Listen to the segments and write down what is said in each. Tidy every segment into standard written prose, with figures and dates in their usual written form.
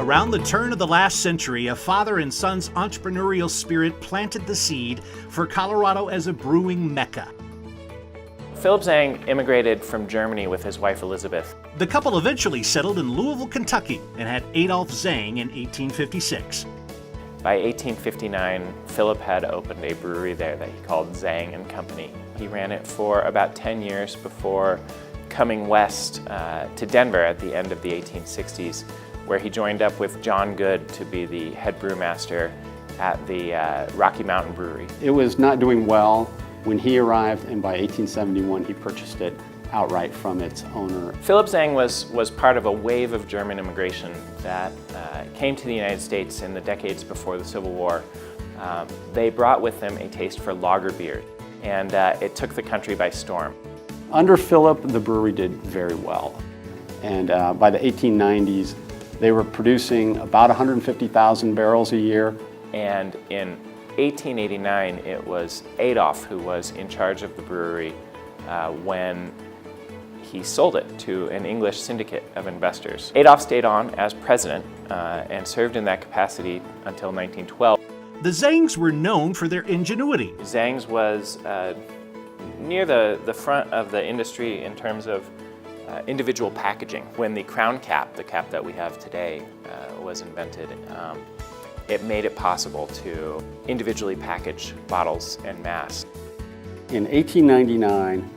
Around the turn of the last century, a father and son's entrepreneurial spirit planted the seed for Colorado as a brewing mecca. Philip Zang immigrated from Germany with his wife Elizabeth. The couple eventually settled in Louisville, Kentucky, and had Adolph Zang in 1856. By 1859, Philip had opened a brewery there that he called Zang and Company. He ran it for about 10 years before coming west to Denver at the end of the 1860s, where he joined up with John Good to be the head brewmaster at the Rocky Mountain Brewery. It was not doing well when he arrived, and by 1871 he purchased it outright from its owner. Philip Zang was part of a wave of German immigration that came to the United States in the decades before the Civil War. They brought with them a taste for lager beer, and it took the country by storm. Under Philip, the brewery did very well, and by the 1890s they were producing about 150,000 barrels a year. And in 1889, it was Adolph who was in charge of the brewery when he sold it to an English syndicate of investors. Adolph stayed on as president and served in that capacity until 1912. The Zangs were known for their ingenuity. Zang's was near the front of the industry in terms of individual packaging. When the crown cap, the cap that we have today, was invented, it made it possible to individually package bottles en masse. In 1899,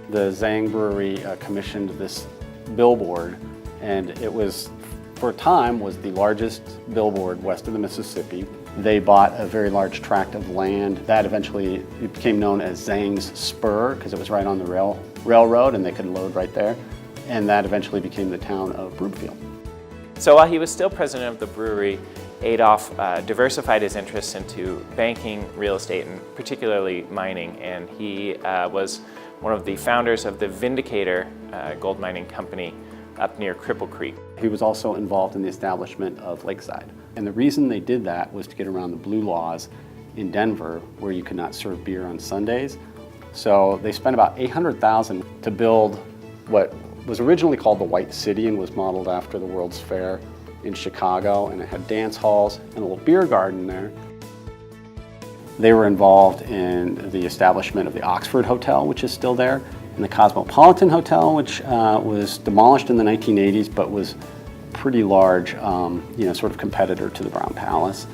the Zang Brewery commissioned this billboard, and it was, for a time, was the largest billboard west of the Mississippi. They bought a very large tract of land. That eventually it became known as Zang's Spur, because it was right on the railroad and they could load right there. And that eventually became the town of Brookfield. So while he was still president of the brewery, Adolph diversified his interests into banking, real estate, and particularly mining, and he was one of the founders of the Vindicator gold mining company up near Cripple Creek. He was also involved in the establishment of Lakeside. And the reason they did that was to get around the blue laws in Denver, where you could not serve beer on Sundays. So they spent about $800,000 to build what was originally called the White City and was modeled after the World's Fair in Chicago, and it had dance halls and a little beer garden there. They were involved in the establishment of the Oxford Hotel, which is still there, and the Cosmopolitan Hotel, which was demolished in the 1980s, but was pretty large, sort of competitor to the Brown Palace.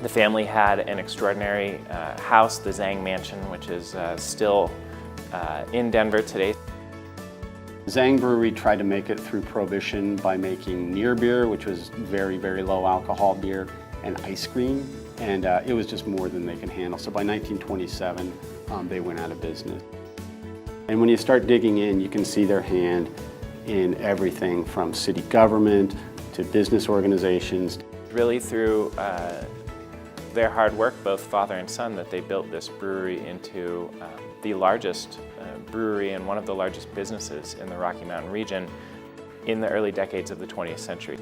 The family had an extraordinary house, the Zang Mansion, which is still in Denver today. Zang Brewery tried to make it through Prohibition by making near beer, which was very, very low alcohol beer, and ice cream, and it was just more than they could handle. So by 1927, they went out of business. And when you start digging in, you can see their hand in everything from city government to business organizations. Really through their hard work, both father and son, that they built this brewery into the largest brewery and one of the largest businesses in the Rocky Mountain region in the early decades of the 20th century.